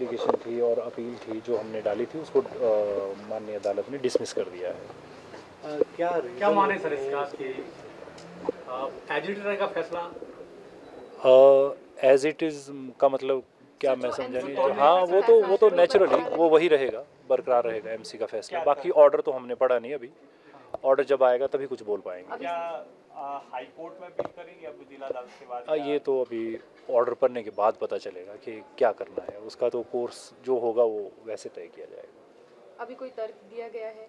Application थी और appeal थी जो हमने डाली थी उसको माननीय अदालत ने डिसमिस कर दिया है। क्या क्या माने सर इसका कि एज इट रहेगा फैसला? एज इट इज़ का मतलब क्या, मैं समझा नहीं। तो हाँ, वो तो नेचुरली बरकरार वो वही रहेगा, बरकरार रहेगा एमसी का फैसला। बाकी ऑर्डर तो हमने पढ़ा नहीं अभी, ऑर्डर जब आएगा तभी कुछ बोल पाएंगे। क्या हाई कोर्ट में अपील करेंगे अब जिला अदालत के बाद? ये तो अभी ऑर्डर पढ़ने के बाद पता चलेगा कि क्या करना है। उसका तो कोर्स जो होगा वो वैसे तय किया जाएगा। अभी कोई तर्क दिया गया है?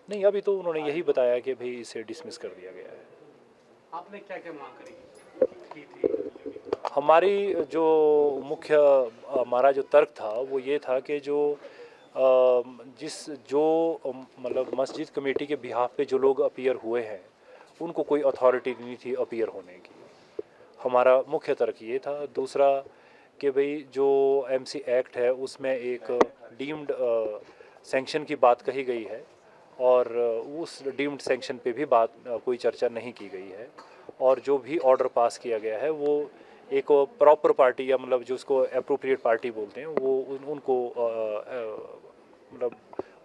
नहीं, अभी तो उन्होंने यही बताया कि भाई इसे डिसमिस कर दिया गया है। आपने क्या क्या मांग की थी? हमारी जो मुख्य हमारा जो तर्क था वो ये था कि मतलब मस्जिद कमेटी के बिहाफ पे जो लोग अपीयर हुए हैं उनको कोई अथॉरिटी नहीं थी अपीयर होने की। हमारा मुख्य तर्क ये था। दूसरा कि भाई जो एमसी एक्ट है उसमें एक डीम्ड सैंक्शन की बात कही गई है और उस डीम्ड सैंक्शन पे भी कोई चर्चा नहीं की गई है। और जो भी ऑर्डर पास किया गया है वो एक प्रॉपर पार्टी या मतलब जो उसको अप्रोप्रिएट पार्टी बोलते हैं वो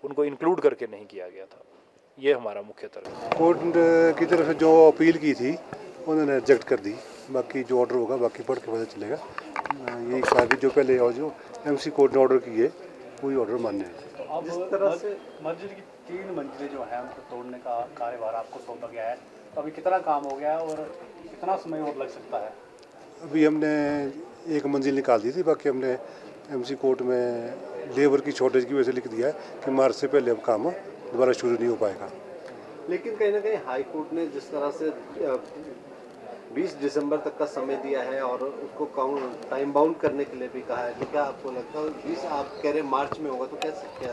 उनको इंक्लूड करके नहीं किया गया था। ये हमारा मुख्य तर्क है। कोर्ट की तरफ से जो अपील की थी उन्होंने रिजेक्ट कर दी। बाकी जो ऑर्डर होगा बाकी पढ़ के पता चलेगा। यही कहा कि जो पहले और जो एमसी कोर्ट ने ऑर्डर किए वही ऑर्डर मान्य है। अब जिस तरह से मस्जिद की 3 मंजिलें जो हैं उनको तोड़ने का कार्यभार आपको सौंपा गया है, तो अभी कितना काम हो गया है और कितना समय और लग सकता है? अभी हमने एक मंजिल निकाल दी थी। बाकी हमने एमसी कोर्ट में लेबर की शॉर्टेज की वजह से लिख दिया है कि मार्च से पहले अब काम दोबारा शुरू नहीं हो पाएगा। लेकिन कहीं ना कहीं हाई कोर्ट ने जिस तरह से 20 दिसंबर तक का समय दिया है और उसको टाइम बाउंड करने के लिए भी कहा है, तो क्या आपको लगता है 20 आप कह रहे मार्च में होगा तो कैसे क्या?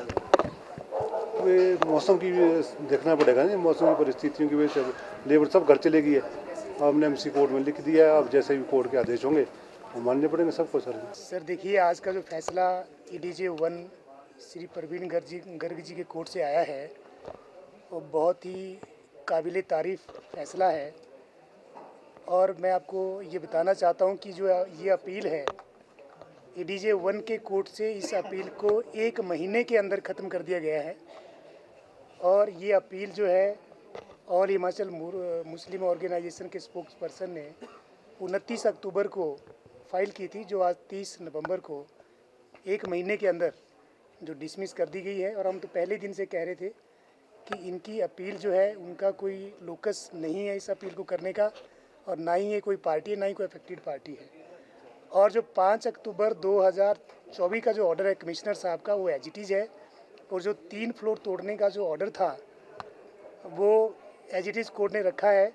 वे मौसम की देखना पड़ेगा ना, मौसम की परिस्थितियों की वजह से लेबर सब घर चले गई है। हमने एमसी कोर्ट में लिख दिया है। अब जैसे भी कोर्ट के आदेश होंगे वो मानने पड़ेंगे सबको। सर देखिए, आज का जो फैसला EDJ 1 श्री प्रवीण गर्ग जी के कोर्ट से आया है वो बहुत ही काबिल तारीफ़ फैसला है। और मैं आपको ये बताना चाहता हूँ कि जो ये अपील है EDJ 1 के कोर्ट से, इस अपील को 1 महीने के अंदर ख़त्म कर दिया गया है। और ये अपील जो है ऑल हिमाचल मुस्लिम ऑर्गेनाइजेशन के स्पोक्स पर्सन ने 29 अक्टूबर को फाइल की थी, जो आज 30 नवंबर को 1 महीने के अंदर जो डिसमिस कर दी गई है। और हम तो पहले दिन से कह रहे थे कि इनकी अपील जो है उनका कोई लोकस नहीं है इस अपील को करने का, और ना ही ये कोई पार्टी है, ना ही कोई अफेक्टेड पार्टी है। और जो 5 अक्टूबर 2024 का जो ऑर्डर है कमिश्नर साहब का वो एज इट इज़ है। और जो 3 फ्लोर तोड़ने का जो ऑर्डर था वो एज इट इज़ कोर्ट ने रखा है।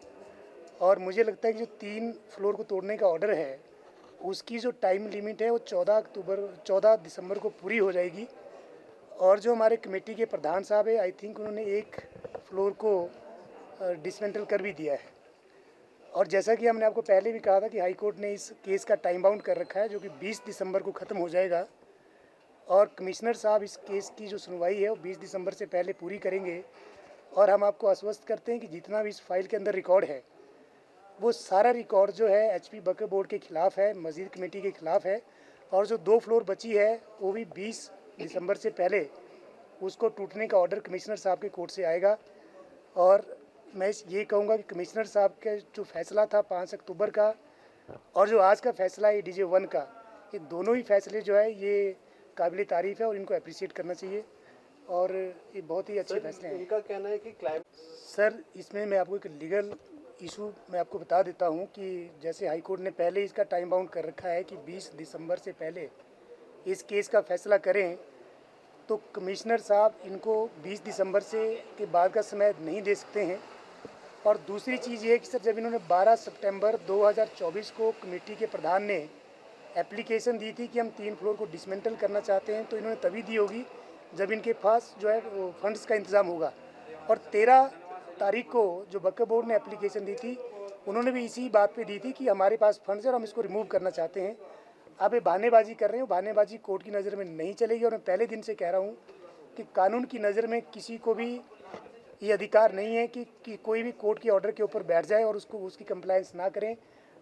और मुझे लगता है कि जो 3 फ्लोर को तोड़ने का ऑर्डर है उसकी जो टाइम लिमिट है वो 14 दिसंबर को पूरी हो जाएगी। और जो हमारे कमेटी के प्रधान साहब है, आई थिंक उन्होंने 1 फ्लोर को डिसमेंटल कर भी दिया है। और जैसा कि हमने आपको पहले भी कहा था कि हाई कोर्ट ने इस केस का टाइम बाउंड कर रखा है जो कि 20 दिसंबर को ख़त्म हो जाएगा। और कमिश्नर साहब इस केस की जो सुनवाई है वो 20 दिसंबर से पहले पूरी करेंगे। और हम आपको आश्वस्त करते हैं कि जितना भी इस फाइल के अंदर रिकॉर्ड है वो सारा रिकॉर्ड जो है HP वक्फ बोर्ड के ख़िलाफ़ है, मस्जिद कमेटी के ख़िलाफ़ है। और जो 2 फ्लोर बची है वो भी 20 दिसंबर से पहले उसको टूटने का ऑर्डर कमिश्नर साहब के कोर्ट से आएगा। और मैं ये कहूँगा कि कमिश्नर साहब का जो फैसला था 5 अक्टूबर का और जो आज का फैसला है EDJ 1 का, ये दोनों ही फैसले जो है ये काबिल तारीफ़ है और इनको अप्रिशिएट करना चाहिए। और ये बहुत ही अच्छे फैसले हैं। इनका कहना है कि सर इसमें मैं आपको एक लीगल इशू मैं आपको बता देता हूँ कि जैसे हाई कोर्ट ने पहले इसका टाइम बाउंड कर रखा है कि 20 दिसंबर से पहले इस केस का फैसला करें, तो कमिश्नर साहब इनको 20 दिसंबर से के बाद का समय नहीं दे सकते हैं। और दूसरी चीज़ ये है कि सर जब इन्होंने 12 सितंबर 2024 को कमेटी के प्रधान ने एप्लीकेशन दी थी कि हम 3 फ्लोर को डिसमेंटल करना चाहते हैं, तो इन्होंने तभी दी होगी जब इनके पास जो है वो फंड्स का इंतज़ाम होगा। और 13 तारीख को जो वक्फ बोर्ड ने एप्लीकेशन दी थी उन्होंने भी इसी बात पे दी थी कि हमारे पास फंड्स है और हम इसको रिमूव करना चाहते हैं। अब ये बहानेबाजी कर रहे हैं, बहानेबाजी कोर्ट की नज़र में नहीं चलेगी। और मैं पहले दिन से कह रहा हूँ कि कानून की नज़र में किसी को भी ये अधिकार नहीं है कि कोई भी कोर्ट के ऑर्डर के ऊपर बैठ जाए और उसकी कंप्लायंस ना करें।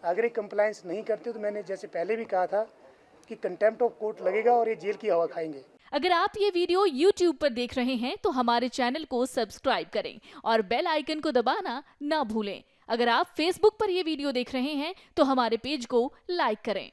अगर ये कंप्लायंस नहीं करते तो मैंने जैसे पहले भी कहा था कि कंटेम्प्ट ऑफ कोर्ट लगेगा और ये जेल की हवा खाएंगे। अगर आप ये वीडियो YouTube पर देख रहे हैं तो हमारे चैनल को सब्सक्राइब करें और बेल आइकन को दबाना ना भूलें। अगर आप Facebook पर ये वीडियो देख रहे हैं तो हमारे पेज को लाइक करें।